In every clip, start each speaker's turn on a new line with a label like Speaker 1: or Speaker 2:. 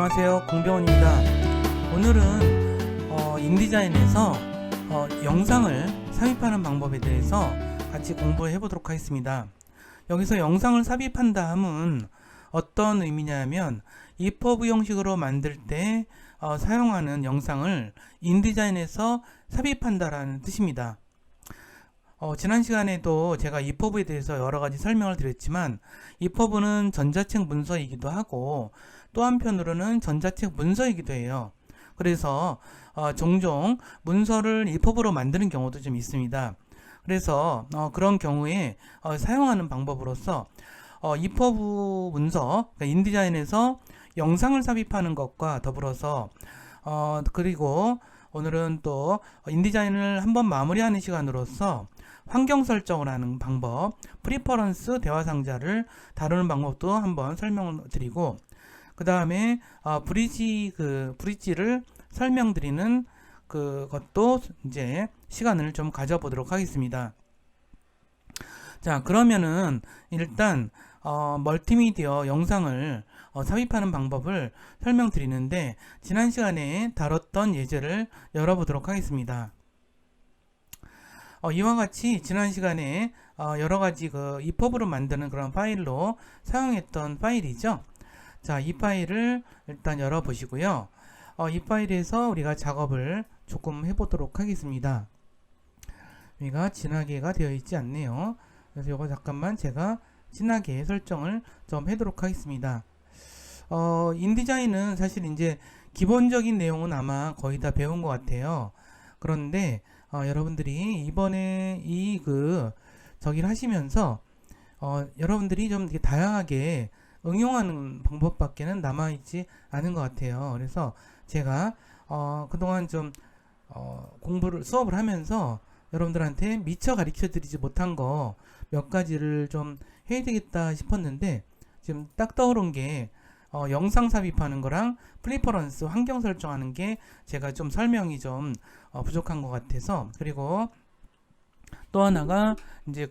Speaker 1: 안녕하세요, 공병원입니다. 오늘은 인디자인에서 영상을 삽입하는 방법에 대해서 같이 공부해 보도록 하겠습니다. 여기서 영상을 삽입한다 함은 어떤 의미냐면 EPUB 형식으로 만들 때 사용하는 영상을 인디자인에서 삽입한다라는 뜻입니다. 지난 시간에도 제가 EPUB에 대해서 여러가지 설명을 드렸지만, EPUB는 전자책 문서이기도 하고 또 한편으로는 전자책 문서이기도 해요. 그래서 종종 문서를 EPUB로 만드는 경우도 좀 있습니다. 그래서 그런 경우에 사용하는 방법으로서 EPUB 문서, 그러니까 인디자인에서 영상을 삽입하는 것과 더불어서 그리고 오늘은 또 인디자인을 한번 마무리하는 시간으로서 환경 설정을 하는 방법, 프리퍼런스 대화 상자를 다루는 방법도 한번 설명을 드리고, 그 다음에 브릿지를 설명드리는 그것도 이제 시간을 좀 가져보도록 하겠습니다. 자, 그러면은 일단 멀티미디어 영상을 삽입하는 방법을 설명드리는데, 지난 시간에 다뤘던 예제를 열어보도록 하겠습니다. 이와 같이 지난 시간에 여러가지 EPUB로 만드는 그런 파일로 사용했던 파일이죠. 자, 이 파일을 일단 열어보시고요. 이 파일에서 우리가 작업을 조금 해보도록 하겠습니다. 여기가 진하게가 되어 있지 않네요. 그래서 이거 잠깐만 제가 진하게 설정을 좀 하도록 하겠습니다. 인디자인은 사실 이제 기본적인 내용은 아마 거의 다 배운 것 같아요. 그런데 여러분들이 이번에 저기를 하시면서 여러분들이 좀 이렇게 다양하게 응용하는 방법밖에는 남아있지 않은 것 같아요. 그래서 제가 그동안 좀 수업을 하면서 여러분들한테 미처 가르쳐 드리지 못한 거 몇 가지를 좀 해야 되겠다 싶었는데, 지금 딱 떠오른 게 영상 삽입하는 거랑 프리퍼런스 환경 설정하는 게 제가 좀 설명이 좀 부족한 것 같아서, 그리고 또 하나가 이제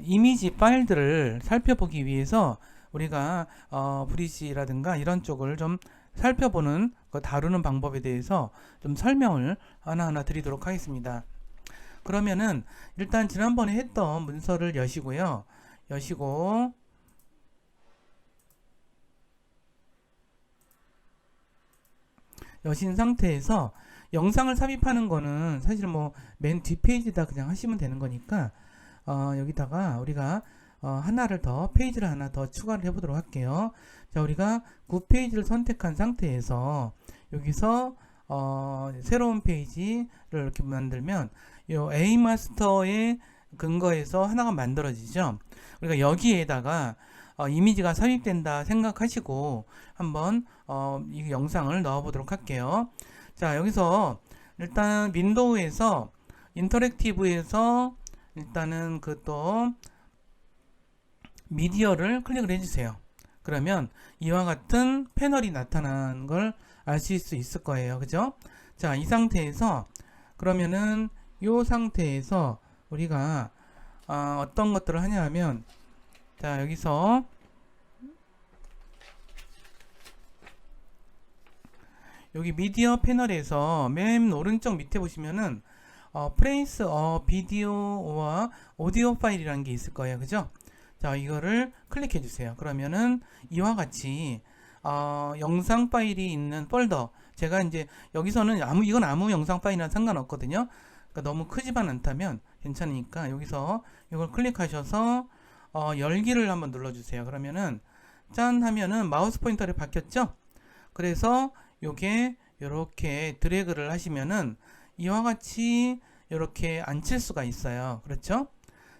Speaker 1: 이미지 파일들을 살펴보기 위해서 우리가 브릿지라든가 이런 쪽을 좀 살펴보는 다루는 방법에 대해서 좀 설명을 하나하나 드리도록 하겠습니다. 그러면은 일단 지난번에 했던 문서를 여시고요. 여신 상태에서 영상을 삽입하는 거는 사실 뭐 맨 뒷페이지다 그냥 하시면 되는 거니까 여기다가 우리가 페이지를 하나 더 추가를 해보도록 할게요. 자, 우리가 9페이지를 선택한 상태에서 여기서 새로운 페이지를 이렇게 만들면 요 A 마스터의 근거에서 하나가 만들어지죠. 우리가 여기에다가 이미지가 삽입된다 생각하시고 한번 이 영상을 넣어 보도록 할게요. 자, 여기서 일단 윈도우에서 인터랙티브에서 일단은 또 미디어를 클릭을 해주세요. 그러면 이와 같은 패널이 나타나는 걸 아실 수 있을 거예요. 그죠? 자, 이 상태에서 그러면은 이 상태에서 우리가 어떤 것들을 하냐 하면, 자, 여기서 여기 미디어 패널에서 맨 오른쪽 밑에 보시면은 프레이스 비디오와 오디오 파일이라는 게 있을 거예요. 그죠? 자, 이거를 클릭해 주세요. 그러면은 이와 같이 영상 파일이 있는 폴더, 제가 이제 여기서는 이건 아무 영상 파일이나 상관없거든요. 그러니까 너무 크지만 않다면 괜찮으니까 여기서 이걸 클릭하셔서 열기를 한번 눌러주세요. 그러면은 짠 하면은 마우스 포인터를 바뀌었죠? 그래서 요게 이렇게 드래그를 하시면은 이와 같이 이렇게 앉힐 수가 있어요. 그렇죠?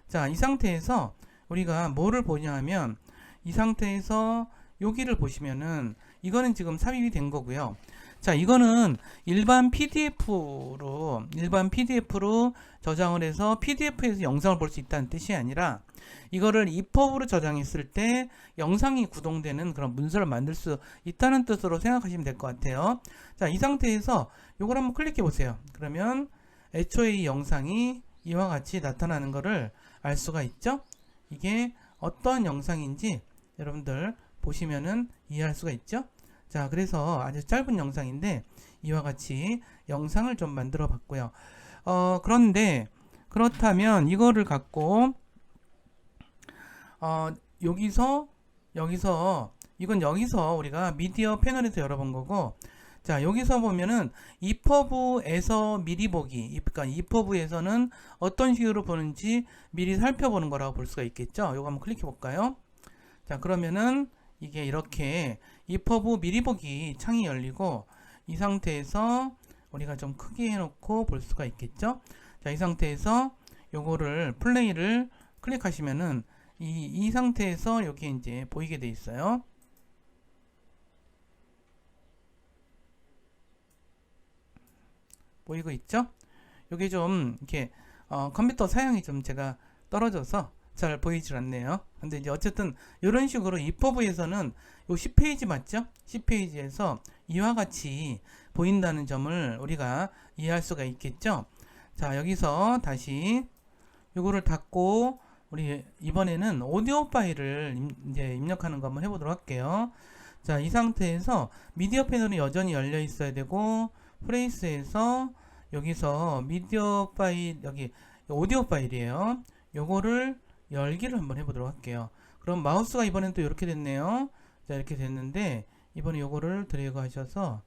Speaker 1: 자, 이 상태에서 우리가 뭐를 보냐 하면, 이 상태에서 여기를 보시면은 이거는 지금 삽입이 된 거고요. 자, 이거는 일반 PDF로 저장을 해서 PDF에서 영상을 볼 수 있다는 뜻이 아니라, 이거를 EPUB로 저장했을 때 영상이 구동되는 그런 문서를 만들 수 있다는 뜻으로 생각하시면 될 것 같아요. 자, 이 상태에서 이걸 한번 클릭해 보세요. 그러면 애초에 이 영상이 이와 같이 나타나는 것을 알 수가 있죠. 이게 어떠한 영상인지 여러분들 보시면은 이해할 수가 있죠. 자, 그래서 아주 짧은 영상인데 이와 같이 영상을 좀 만들어 봤고요. 그런데 그렇다면 이거를 갖고 어, 여기서 이건 여기서 우리가 미디어 패널에서 열어본 거고, 자, 여기서 보면은 이퍼브에서 미리 보기, 그러니까 이퍼브에서는 어떤 식으로 보는지 미리 살펴보는 거라고 볼 수가 있겠죠. 요거 한번 클릭해 볼까요? 자, 그러면은 이게 이렇게 이퍼브 미리 보기 창이 열리고, 이 상태에서 우리가 좀 크게 해놓고 볼 수가 있겠죠. 자, 이 상태에서 요거를 플레이를 클릭하시면은 이 상태에서 여기 이제 보이게 돼 있어요. 보이고 있죠? 요게 좀 이렇게 컴퓨터 사양이 좀 제가 떨어져서 잘 보이질 않네요. 근데 이제 어쨌든 이런 식으로 이퍼브에서는 요 10페이지 맞죠? 10페이지에서 이와 같이 보인다는 점을 우리가 이해할 수가 있겠죠? 자, 여기서 다시 요거를 닫고 우리 이번에는 오디오 파일을 이제 입력하는 거 한번 해보도록 할게요. 자, 이 상태에서 미디어 패널이 여전히 열려 있어야 되고, 프레이스에서 여기서 미디어 파일, 여기 오디오 파일이에요. 요거를 열기를 한번 해보도록 할게요. 그럼 마우스가 이번엔 또 이렇게 됐네요. 자, 이렇게 됐는데 이번에 요거를 드래그 하셔서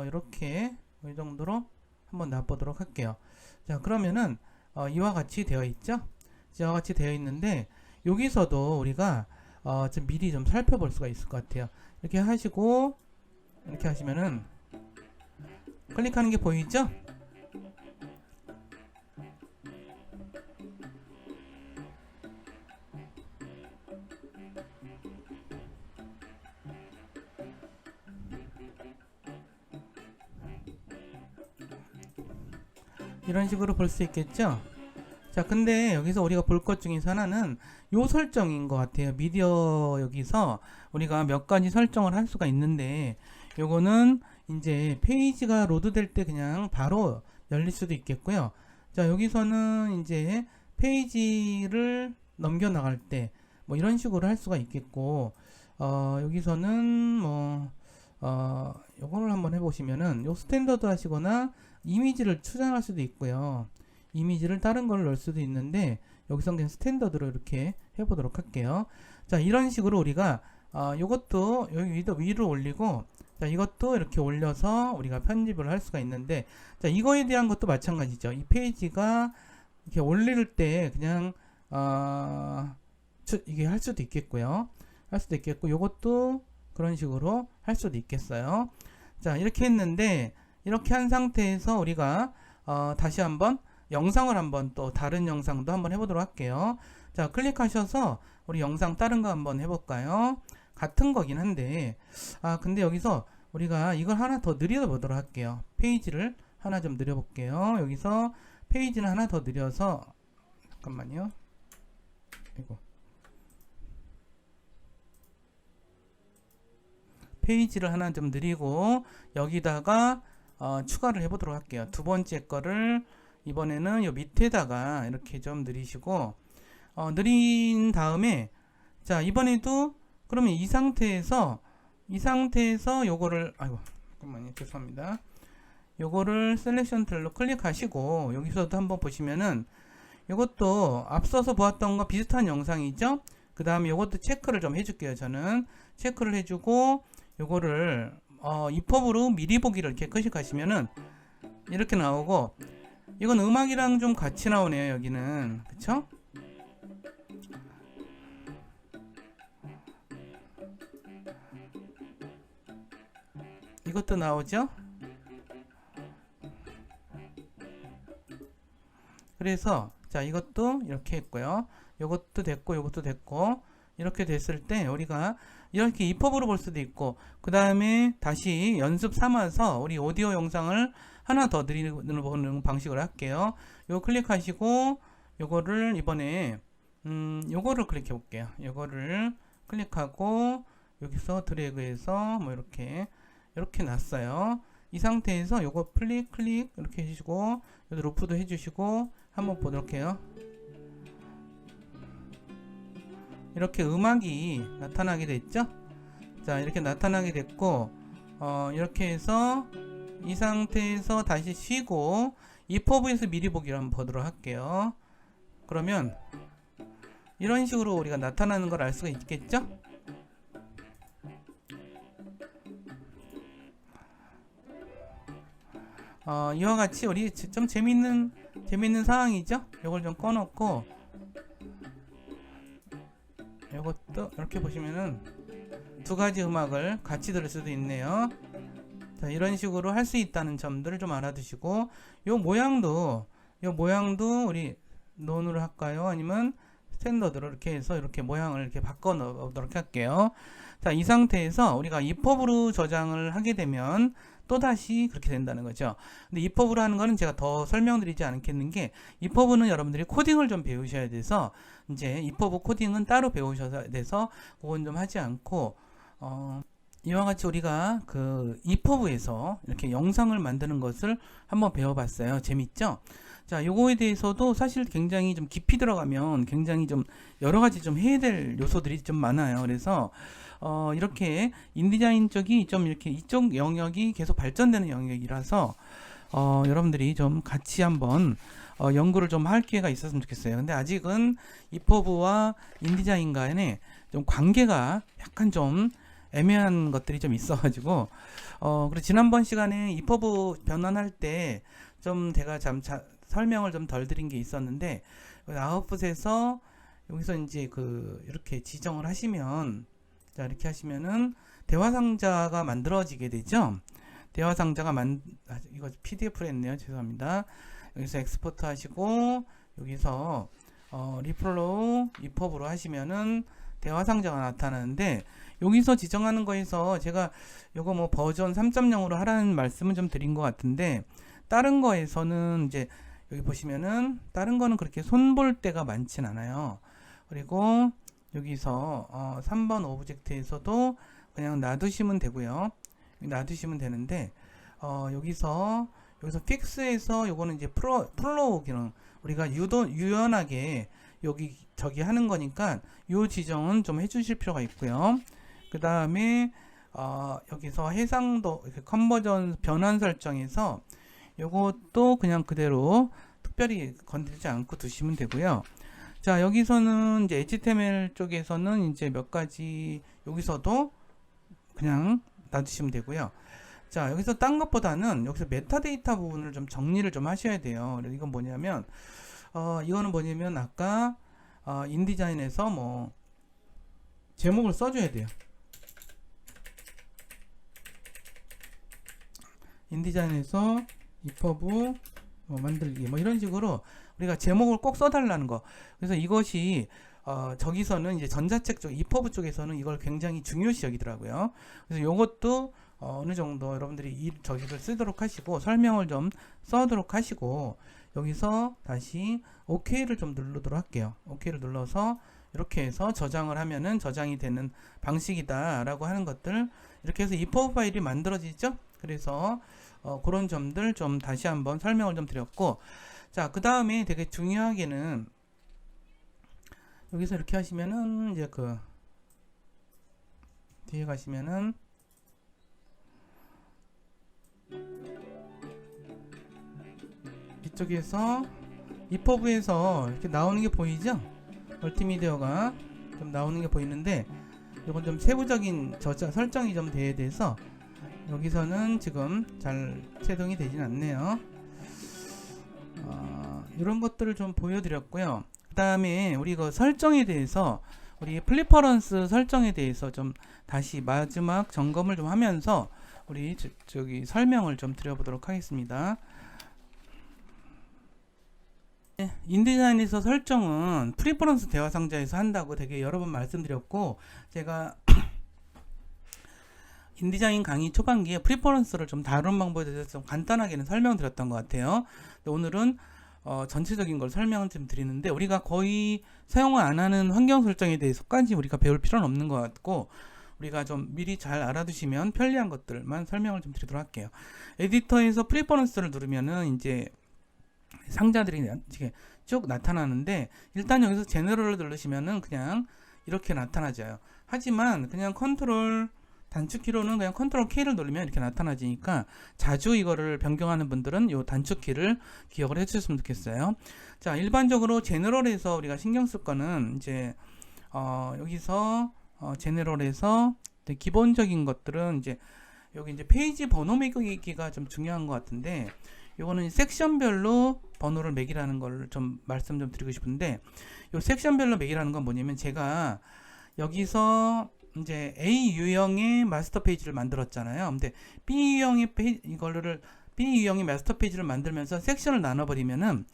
Speaker 1: 이렇게 이 정도로 한번 놔보도록 할게요. 자, 그러면은 이와 같이 되어 있죠? 이와 같이 되어 있는데 여기서도 우리가 좀 미리 좀 살펴볼 수가 있을 것 같아요. 이렇게 하시고 이렇게 하시면은 클릭하는 게 보이죠? 이런 식으로 볼 수 있겠죠? 자, 근데 여기서 우리가 볼 것 중에서 하나는 요 설정인 것 같아요. 미디어 여기서 우리가 몇 가지 설정을 할 수가 있는데, 요거는 이제 페이지가 로드될 때 그냥 바로 열릴 수도 있겠고요. 자, 여기서는 이제 페이지를 넘겨 나갈 때 뭐 이런 식으로 할 수가 있겠고, 여기서는 요거를 한번 해보시면은 요 스탠더드 하시거나 이미지를 추장할 수도 있고요. 이미지를 다른 걸 넣을 수도 있는데 여기서 그냥 스탠더드로 이렇게 해보도록 할게요. 자, 이런 식으로 우리가 요것도 여기 위로 올리고, 자, 이것도 이렇게 올려서 우리가 편집을 할 수가 있는데, 자, 이거에 대한 것도 마찬가지죠. 이 페이지가 이렇게 올릴 때 그냥 이게 할 수도 있겠고요. 할 수도 있겠고, 요것도 그런 식으로 할 수도 있겠어요. 자, 이렇게 했는데 이렇게 한 상태에서 우리가 다시 한번 영상을 한번 또 다른 영상도 한번 해보도록 할게요. 자, 클릭하셔서 우리 영상 다른 거 한번 해볼까요? 같은 거긴 한데, 근데 여기서 우리가 이걸 하나 더 늘려보도록 할게요. 페이지를 하나 좀 늘려볼게요. 여기서 페이지는 하나 더 늘려서, 잠깐만요. 이거. 페이지를 하나 좀 늘리고, 여기다가 추가를 해보도록 할게요. 두 번째 거를 이번에는 요 밑에다가 이렇게 좀 늘리시고, 늘린 다음에, 자, 이번에도 그러면 이 상태에서 요거를, 아이고, 잠깐만요. 죄송합니다. 요거를 셀렉션 툴로 클릭하시고, 여기서도 한번 보시면은, 요것도 앞서서 보았던 거 비슷한 영상이죠? 그 다음에 요것도 체크를 좀 해줄게요. 저는 체크를 해주고, 요거를 이퍼브로 미리 보기를 이렇게 클릭하시면은 이렇게 나오고, 이건 음악이랑 좀 같이 나오네요. 여기는, 그쵸? 이것도 나오죠? 그래서 자, 이것도 이렇게 했고요. 요것도 됐고 요것도 됐고, 이렇게 됐을 때 우리가 이렇게 이퍼브로 볼 수도 있고, 그 다음에 다시 연습 삼아서 우리 오디오 영상을 하나 더 보는 방식으로 할게요. 요거 클릭하시고 요거를 이번에 요거를 클릭해 볼게요. 요거를 클릭하고 여기서 드래그해서 뭐 이렇게 놨어요. 이 상태에서 요거 클릭 이렇게 해주시고, 여기 루프도 해주시고 한번 보도록 해요. 이렇게 음악이 나타나게 됐죠? 자, 이렇게 나타나게 됐고, 이렇게 해서 이 상태에서 다시 쉬고 ifof에서 미리 보기를 한번 보도록 할게요. 그러면 이런 식으로 우리가 나타나는 걸 알 수가 있겠죠? 이와 같이 우리 좀 재밌는 상황이죠? 이걸 좀 꺼놓고 이것도 이렇게 보시면은 두 가지 음악을 같이 들을 수도 있네요. 자, 이런 식으로 할 수 있다는 점들을 좀 알아두시고 요 모양도 우리 논으로 할까요? 아니면 스탠더드로 이렇게 해서 이렇게 모양을 이렇게 바꿔 놓도록 할게요. 자, 이 상태에서 우리가 ifof로 저장을 하게 되면 또다시 그렇게 된다는 거죠. 근데 ifof로 하는 거는 제가 더 설명드리지 않겠는 게 ifof는 여러분들이 코딩을 좀 배우셔야 돼서 이제 ifof코딩은 따로 배우셔야 돼서 그건 좀 하지 않고 이와 같이 우리가 그 ifof에서 이렇게 영상을 만드는 것을 한번 배워봤어요. 재밌죠? 자, 요거에 대해서도 사실 굉장히 좀 깊이 들어가면 굉장히 좀 여러 가지 좀 해야 될 요소들이 좀 많아요. 그래서 이렇게 인디자인 쪽이 좀 이렇게 이쪽 영역이 계속 발전되는 영역이라서 여러분들이 좀 같이 한번 연구를 좀 할 기회가 있었으면 좋겠어요. 근데 아직은 ifof와 인디자인 간에 좀 관계가 약간 좀 애매한 것들이 좀 있어가지고 그리고 지난번 시간에 ifofo 변환할 때 좀 제가 설명을 좀 덜 드린 게 있었는데 아웃풋에서 여기서 이제 이렇게 지정을 하시면 자 이렇게 하시면은 대화 상자가 만들어지게 되죠. 대화 상자가 이거 PDF로 했네요. 죄송합니다. 여기서 엑스포트 하시고 여기서 리플로우 ifof로 하시면은 대화 상자가 나타나는데 여기서 지정하는 거에서 제가 요거 뭐 버전 3.0으로 하라는 말씀은 좀 드린 것 같은데 다른 거에서는 이제 여기 보시면은 다른 거는 그렇게 손볼 때가 많진 않아요. 그리고 여기서 3번 오브젝트에서도 그냥 놔두시면 되고요. 놔두시면 되는데 여기서 픽스에서 요거는 이제 플로우 기능 우리가 유연하게 여기 저기 하는 거니까 요 지정은 좀 해주실 필요가 있고요. 그 다음에 여기서 해상도 컨버전 변환 설정에서 요것도 그냥 그대로 특별히 건들지 않고 두시면 되고요. 자, 여기서는 이제 HTML 쪽에서는 이제 몇 가지 여기서도 그냥 놔두시면 되고요. 자, 여기서 딴 것보다는 여기서 메타데이터 부분을 좀 정리를 좀 하셔야 돼요. 그래서 이건 뭐냐면 이거는 뭐냐면 아까 인디자인에서 뭐 제목을 써줘야 돼요. 인디자인에서 ifofo 만들기 뭐 이런 식으로 우리가 제목을 꼭 써달라는 거. 그래서 이것이 저기서는 이제 전자책 쪽 ifofo 쪽에서는 이걸 굉장히 중요시 여기더라고요. 그래서 이것도 어느 정도 여러분들이 저기를 쓰도록 하시고 설명을 좀 써도록 하시고 여기서 다시 OK를 좀 누르도록 할게요. OK를 눌러서 이렇게 해서 저장을 하면은 저장이 되는 방식이다 라고 하는 것들 이렇게 해서 ifofo 파일이 만들어지죠. 그래서 그런 점들 좀 다시 한번 설명을 좀 드렸고 자, 그 다음에 되게 중요하게는 여기서 이렇게 하시면은 이제 뒤에 가시면은 이쪽에서 ifof에서 이렇게 나오는 게 보이죠? 멀티미디어가 좀 나오는 게 보이는데 이건 좀 세부적인 설정이 좀 돼야 돼서 여기서는 지금 잘 채동이 되진 않네요. 이런 것들을 좀 보여드렸고요. 그 다음에 우리 설정에 대해서 우리 프리퍼런스 설정에 대해서 좀 다시 마지막 점검을 좀 하면서 우리 저기 설명을 좀 드려보도록 하겠습니다. 인디자인에서 설정은 프리퍼런스 대화 상자에서 한다고 되게 여러 번 말씀드렸고 제가 인디자인 강의 초반기에 프리퍼런스를 좀 다룬 방법에 대해서 좀 간단하게는 설명드렸던 것 같아요. 오늘은 전체적인 걸 설명을 좀 드리는데 우리가 거의 사용을 안 하는 환경 설정에 대해서까지 우리가 배울 필요는 없는 것 같고 우리가 좀 미리 잘 알아두시면 편리한 것들만 설명을 좀 드리도록 할게요. 에디터에서 프리퍼런스를 누르면은 이제 상자들이 쭉 나타나는데 일단 여기서 제너럴을 누르시면은 그냥 이렇게 나타나져요. 하지만 그냥 컨트롤 단축키로는 그냥 컨트롤 K를 누르면 이렇게 나타나지니까 자주 이거를 변경하는 분들은 요 단축키를 기억을 해주셨으면 좋겠어요. 자, 일반적으로 제너럴에서 우리가 신경 쓸 거는 이제 여기서 제너럴에서 기본적인 것들은 이제 여기 이제 페이지 번호 매기기가 좀 중요한 것 같은데, 요거는 섹션별로 번호를 매기라는 걸 좀 말씀 좀 드리고 싶은데, 요 섹션별로 매기라는 건 뭐냐면, 제가 여기서 이제 A 유형의 마스터 페이지를 만들었잖아요. 근데 B 유형의 B 유형의 마스터 페이지를 만들면서 섹션을 나누면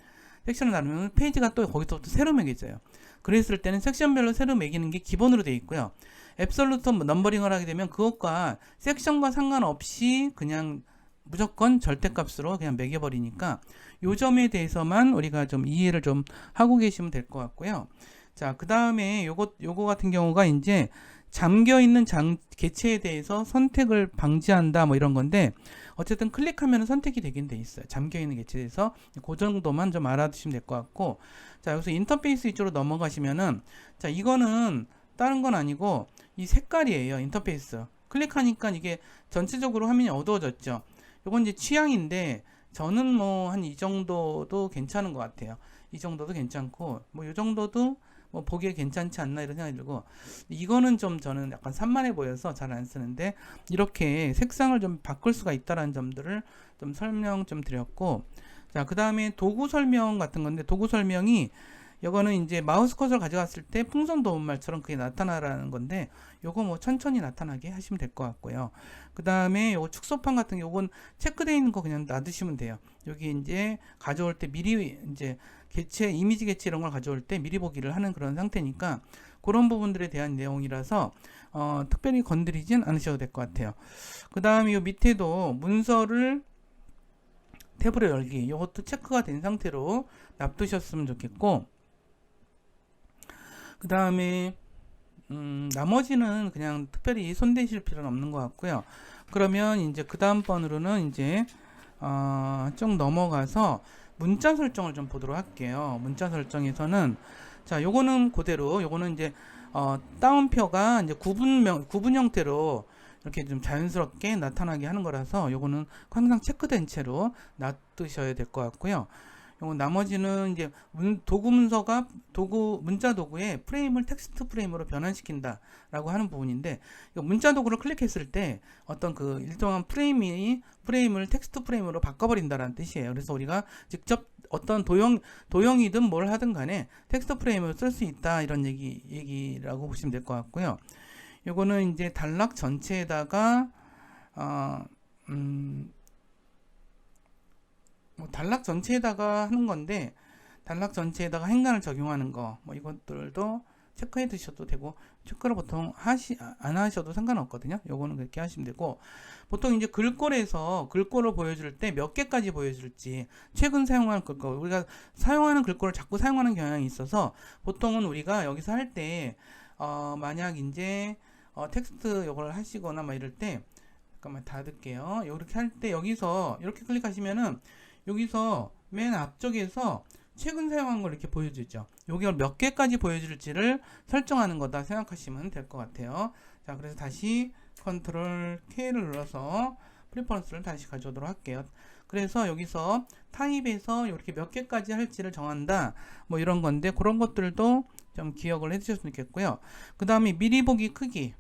Speaker 1: 페이지가 또 거기서부터 새로 매겨져요. 그랬을 때는 섹션별로 새로 매기는 게 기본으로 되어 있고요. 앱솔루트 넘버링을 하게 되면 그것과 섹션과 상관없이 그냥 무조건 절대값으로 그냥 매겨버리니까 요 점에 대해서만 우리가 좀 이해를 좀 하고 계시면 될 것 같고요. 자, 그 다음에 요거 같은 경우가 이제 잠겨있는 개체에 대해서 선택을 방지한다 뭐 이런 건데, 어쨌든 클릭하면 선택이 되긴 돼 있어요. 잠겨있는 개체에 대해서 그 정도만 좀 알아두시면 될 것 같고, 자, 여기서 인터페이스 위쪽으로 넘어가시면은, 자, 이거는 다른 건 아니고 이 색깔이에요. 인터페이스 클릭하니까 이게 전체적으로 화면이 어두워졌죠. 요건 이제 취향인데 저는 뭐 한 이 정도도 괜찮은 것 같아요. 이 정도도 괜찮고 뭐 이 정도도 뭐 보기에 괜찮지 않나 이런 생각이 들고, 이거는 좀 저는 약간 산만해 보여서 잘 안 쓰는데, 이렇게 색상을 좀 바꿀 수가 있다라는 점들을 좀 설명 좀 드렸고, 자, 그 다음에 도구 설명 같은 건데, 도구 설명이 요거는 이제 마우스 커서를 가져갔을 때 풍선 도움말처럼 그게 나타나라는 건데, 요거 뭐 천천히 나타나게 하시면 될 것 같고요. 그 다음에 요거 축소판 같은 게 요건 체크되어 있는 거 그냥 놔두시면 돼요. 여기 이제 가져올 때 미리 이제 이미지 개체 이런 걸 가져올 때 미리 보기를 하는 그런 상태니까, 그런 부분들에 대한 내용이라서 특별히 건드리진 않으셔도 될 것 같아요. 그 다음에 요 밑에도 문서를 탭으로 열기, 이것도 체크가 된 상태로 놔두셨으면 좋겠고, 그 다음에 나머지는 그냥 특별히 손대실 필요는 없는 것 같고요. 그러면 이제 그 다음 번으로는 이제 쭉 넘어가서 문자 설정을 좀 보도록 할게요. 문자 설정에서는, 자, 요거는 그대로, 요거는 이제 따옴표가 이제 구분 형태로 이렇게 좀 자연스럽게 나타나게 하는 거라서 요거는 항상 체크된 채로 놔두셔야 될 것 같고요. 요거 나머지는 이제 문자 도구의 프레임을 텍스트 프레임으로 변환시킨다 라고 하는 부분인데, 문자 도구를 클릭했을 때 어떤 그 일정한 프레임을 텍스트 프레임으로 바꿔버린다라는 뜻이에요. 그래서 우리가 직접 어떤 도형이든 뭘 하든 간에 텍스트 프레임을 쓸 수 있다, 이런 얘기라고 보시면 될 것 같고요. 요거는 이제 단락 전체에다가 뭐 단락 전체에다가 하는 건데, 단락 전체에다가 행간을 적용하는 거, 뭐 이것들도 체크해 두셔도 되고, 체크를 보통 안 하셔도 상관없거든요. 요거는 그렇게 하시면 되고, 보통 이제 글꼴에서 글꼴을 보여줄 때 몇 개까지 보여줄지, 최근 사용하는 글꼴, 우리가 사용하는 글꼴을 자꾸 사용하는 경향이 있어서, 보통은 우리가 여기서 할 때 만약 이제 텍스트 요걸 하시거나 막 이럴 때, 잠깐만 닫을게요. 이렇게 할 때 여기서 이렇게 클릭하시면은 여기서 맨 앞쪽에서 최근 사용한 걸 이렇게 보여주죠. 여기를 몇 개까지 보여줄지를 설정하는 거다 생각하시면 될 것 같아요. 자, 그래서 다시 컨트롤 K를 눌러서 프리퍼런스를 다시 가져오도록 할게요. 그래서 여기서 타입에서 이렇게 몇 개까지 할지를 정한다, 뭐 이런 건데, 그런 것들도 좀 기억을 해 주셨으면 좋겠고요. 그 다음에 미리 보기 크기.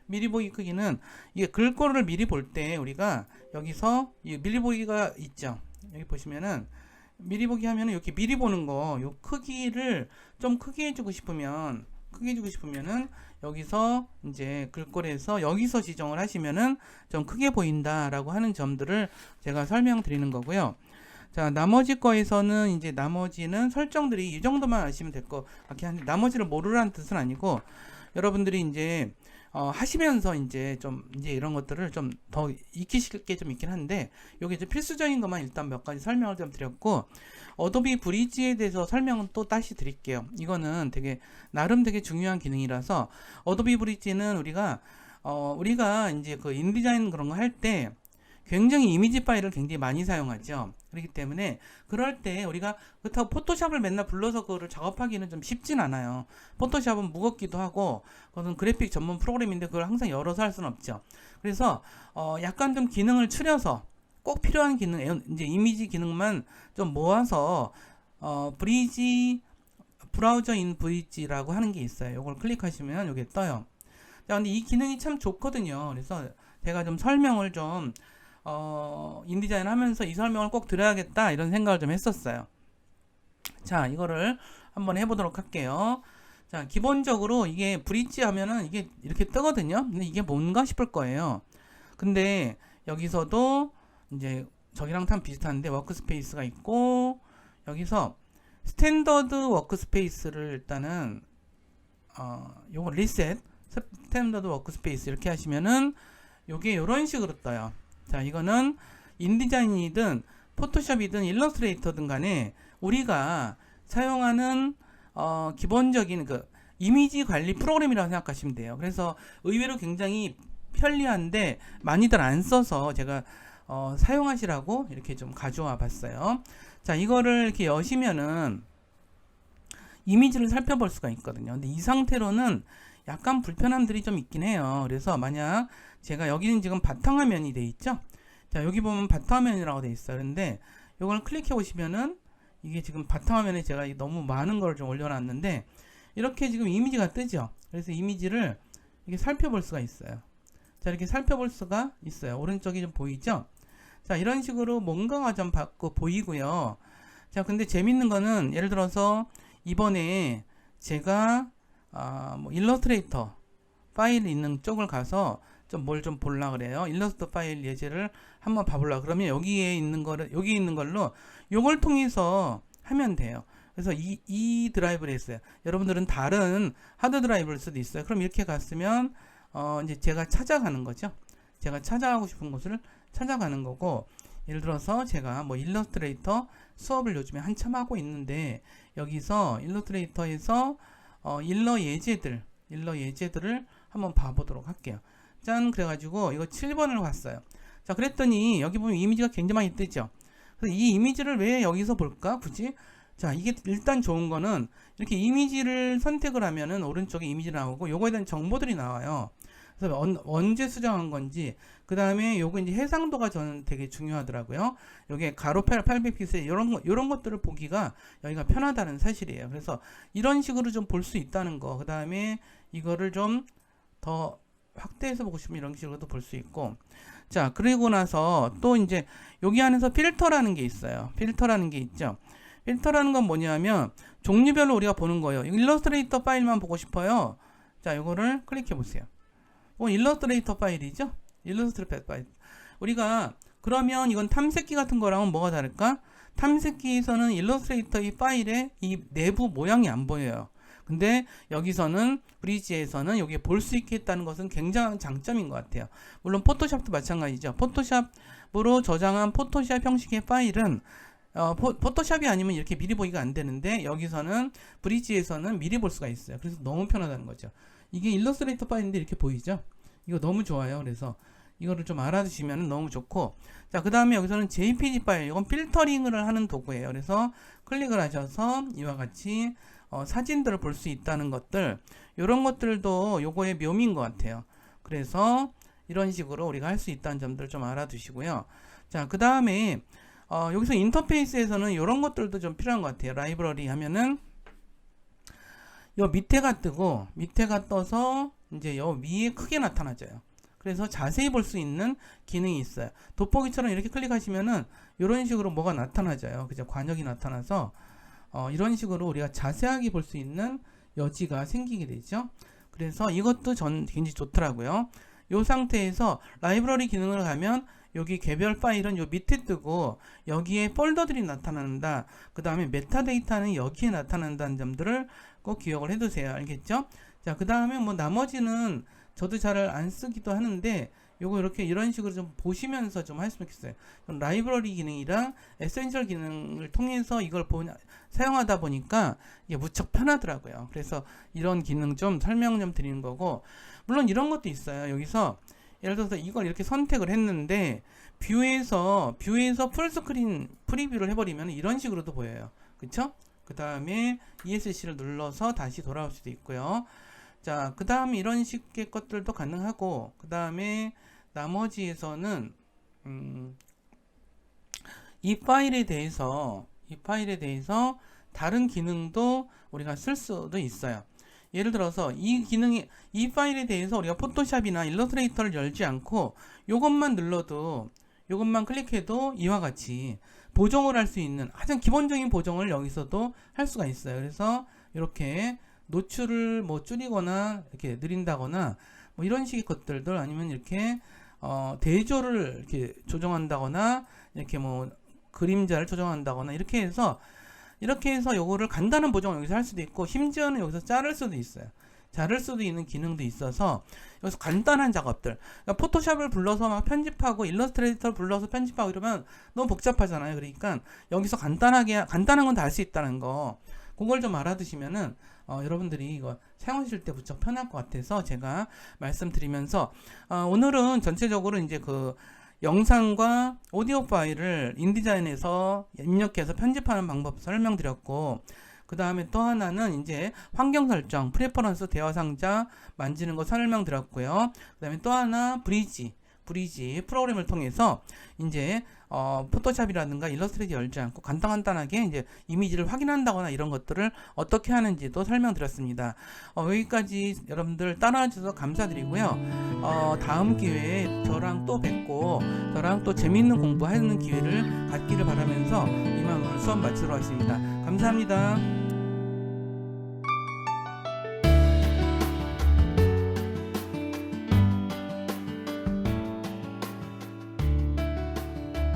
Speaker 1: 미리 보기 크기는 이게 글꼴을 미리 볼 때 우리가 여기서 이 미리 보기가 있죠. 여기 보시면은 미리 보기 하면은 이렇게 미리 보는 거, 요 크기를 좀 크게 해주고 싶으면은 여기서 이제 글꼴에서 여기서 지정을 하시면은 좀 크게 보인다라고 하는 점들을 제가 설명드리는 거고요. 자, 나머지 거에서는 이제 나머지는 설정들이 이 정도만 아시면 될 것 같긴 한데, 나머지를 모르라는 뜻은 아니고, 여러분들이 이제 하시면서 이제 이런 것들을 좀 더 익히실 게 좀 있긴 한데, 여기 이제 필수적인 것만 일단 몇 가지 설명을 좀 드렸고, 어도비 브리지에 대해서 설명은 또 다시 드릴게요. 이거는 나름 되게 중요한 기능이라서, 어도비 브리지는 우리가 이제 그 인디자인 그런 거 할 때 굉장히 이미지 파일을 굉장히 많이 사용하죠. 그렇기 때문에 그럴 때 우리가 그렇다고 포토샵을 맨날 불러서 그거를 작업하기는 좀 쉽진 않아요. 포토샵은 무겁기도 하고 그것은 그래픽 전문 프로그램인데 그걸 항상 열어서 할 수는 없죠. 그래서 약간 좀 기능을 추려서 꼭 필요한 기능, 이제 이미지 기능만 좀 모아서 브리지 브라우저 인 브리지라고 하는 게 있어요. 이걸 클릭하시면 이게 떠요. 자, 근데 이 기능이 참 좋거든요. 그래서 제가 좀 설명을 좀 인디자인 하면서 이 설명을 꼭 드려야겠다 이런 생각을 좀 했었어요. 자, 이거를 한번 해보도록 할게요. 자, 기본적으로 이게 브릿지 하면은 이게 이렇게 뜨거든요. 근데 이게 뭔가 싶을 거예요. 근데 여기서도 이제 저기랑 참 비슷한데 워크스페이스가 있고 여기서 스탠더드 워크스페이스를 일단은 요거 리셋 스탠더드 워크스페이스 이렇게 하시면은 요게 요런 식으로 떠요. 자, 이거는 인디자인이든 포토샵이든 일러스트레이터든 간에 우리가 사용하는 기본적인 그 이미지 관리 프로그램이라고 생각하시면 돼요. 그래서 의외로 굉장히 편리한데 많이들 안 써서 제가 사용하시라고 이렇게 좀 가져와 봤어요. 자, 이거를 이렇게 여시면은 이미지를 살펴볼 수가 있거든요. 근데 이 상태로는 약간 불편함들이 좀 있긴 해요. 그래서 만약 제가 여기는 지금 바탕화면이 돼 있죠. 자, 여기 보면 바탕화면이라고 돼 있어요. 근데 이걸 클릭해 보시면은 이게 지금 바탕화면에 제가 너무 많은 걸 좀 올려놨는데 이렇게 지금 이미지가 뜨죠. 그래서 이미지를 이렇게 살펴볼 수가 있어요. 자, 이렇게 살펴볼 수가 있어요. 오른쪽이 좀 보이죠? 자, 이런 식으로 뭔가가 좀 보이고요. 자, 근데 재밌는 거는 예를 들어서 이번에 제가 뭐 일러스트레이터 파일 있는 쪽을 가서 좀 뭘 좀 볼라 그래요. 일러스트 파일 예제를 한번 봐볼라 그러면 여기에 있는 거를 여기 있는 걸로 요걸 통해서 하면 돼요. 그래서 이 드라이브를 했어요. 여러분들은 다른 하드 드라이브를 수도 있어요. 그럼 이렇게 갔으면 이제 제가 찾아가는 거죠. 제가 찾아가고 싶은 곳을 찾아가는 거고, 예를 들어서 제가 뭐 일러스트레이터 수업을 요즘에 한참 하고 있는데 여기서 일러스트레이터에서 일러 예제들을 한번 봐보도록 할게요. 짠, 그래가지고 이거 7번을 봤어요. 자, 그랬더니 여기 보면 이미지가 굉장히 많이 뜨죠. 그래서 이 이미지를 왜 여기서 볼까 굳이? 자, 이게 일단 좋은 거는 이렇게 이미지를 선택을 하면은 오른쪽에 이미지 나오고 요거에 대한 정보들이 나와요. 그래서 언제 수정한 건지, 그 다음에 요거 이제 해상도가 저는 되게 중요하더라고요. 요게 가로 800픽셀 요런 것들을 보기가 여기가 편하다는 사실이에요. 그래서 이런 식으로 좀 볼 수 있다는 거. 그 다음에 이거를 좀 더 확대해서 보고 싶으면 이런 식으로도 볼 수 있고. 자, 그리고 나서 또 이제 여기 안에서 필터라는 게 있어요. 필터라는 게 있죠. 필터라는 건 뭐냐면 종류별로 우리가 보는 거예요. 일러스트레이터 파일만 보고 싶어요. 자, 요거를 클릭해 보세요. 일러스트레이터 파일이죠. 일러스트레이터 파일. 우리가 그러면 이건 탐색기 같은 거랑은 뭐가 다를까? 탐색기에서는 일러스트레이터 이 파일의 이 내부 모양이 안 보여요. 근데 여기서는 브리지에서는 여기 볼 수 있겠다는 것은 굉장한 장점인 것 같아요. 물론 포토샵도 마찬가지죠. 포토샵으로 저장한 포토샵 형식의 파일은 포토샵이 아니면 이렇게 미리 보기가 안 되는데 여기서는 브리지에서는 미리 볼 수가 있어요. 그래서 너무 편하다는 거죠. 이게 일러스트레이터 파일인데 이렇게 보이죠? 이거 너무 좋아요. 그래서 이거를 좀 알아두시면 너무 좋고, 자, 그 다음에 여기서는 JPG 파일, 이건 필터링을 하는 도구예요. 그래서 클릭을 하셔서 이와 같이 사진들을 볼 수 있다는 것들, 이런 것들도 요거의 묘미인 것 같아요. 그래서 이런 식으로 우리가 할 수 있다는 점들 좀 알아두시고요. 자, 그 다음에 여기서 인터페이스에서는 이런 것들도 좀 필요한 것 같아요. 라이브러리 하면은 요 밑에가 뜨고, 밑에가 떠서 이제 요 위에 크게 나타나져요. 그래서 자세히 볼 수 있는 기능이 있어요. 돋보기처럼 이렇게 클릭하시면은 이런 식으로 뭐가 나타나져요. 그죠? 관역이 나타나서 이런 식으로 우리가 자세하게 볼 수 있는 여지가 생기게 되죠. 그래서 이것도 전 굉장히 좋더라고요. 이 상태에서 라이브러리 기능을 가면 여기 개별 파일은 요 밑에 뜨고 여기에 폴더들이 나타난다. 그 다음에 메타데이터는 여기에 나타난다는 점들을 꼭 기억을 해두세요. 알겠죠? 자, 그 다음에 뭐 나머지는 저도 잘 안 쓰기도 하는데 요거 이렇게 이런 식으로 좀 보시면서 좀 했으면 좋겠어요. 라이브러리 기능이랑 에센셜 기능을 통해서 이걸 사용하다 보니까 이게 무척 편하더라고요. 그래서 이런 기능 좀 설명 좀 드리는 거고, 물론 이런 것도 있어요. 여기서 예를 들어서 이걸 이렇게 선택을 했는데 뷰에서 풀스크린 프리뷰를 해버리면 이런 식으로도 보여요. 그쵸? 그 다음에 ESC를 눌러서 다시 돌아올 수도 있고요. 자, 그 다음에 이런 식의 것들도 가능하고, 그 다음에 나머지에서는 이 파일에 대해서 다른 기능도 우리가 쓸 수도 있어요. 예를 들어서 이 파일에 대해서 우리가 포토샵이나 일러스트레이터를 열지 않고 요것만 눌러도, 요것만 클릭해도 이와 같이 보정을 할 수 있는 가장 기본적인 보정을 여기서도 할 수가 있어요. 그래서 이렇게 노출을 뭐 줄이거나 이렇게 느린다거나 뭐 이런 식의 것들도, 아니면 이렇게 대조를 이렇게 조정한다거나, 이렇게 뭐 그림자를 조정한다거나, 이렇게 해서 요거를 간단한 보정을 여기서 할 수도 있고, 심지어는 여기서 자를 수도 있어요. 자를 수도 있는 기능도 있어서 여기서 간단한 작업들, 그러니까 포토샵을 불러서 막 편집하고 일러스트레이터를 불러서 편집하고 이러면 너무 복잡하잖아요. 그러니까 여기서 간단한 건 다 할 수 있다는 거, 그걸 좀 알아두시면은 여러분들이 이거 사용하실 때 무척 편할 것 같아서 제가 말씀드리면서, 오늘은 전체적으로 이제 그 영상과 오디오 파일을 인디자인에서 입력해서 편집하는 방법 설명드렸고, 그 다음에 또 하나는 이제 환경 설정, 프레퍼런스 대화 상자 만지는 거 설명드렸고요. 그 다음에 또 하나 브리지 프로그램을 통해서 이제 포토샵이라든가 일러스트레이터 열지 않고 간단하게 이제 이미지를 확인한다거나 이런 것들을 어떻게 하는지도 설명드렸습니다. 여기까지 여러분들 따라와 주셔서 감사드리고요. 다음 기회에 저랑 또 뵙고 저랑 또 재미있는 공부하는 기회를 갖기를 바라면서 이만 오늘 수업 마치도록 하겠습니다. 감사합니다.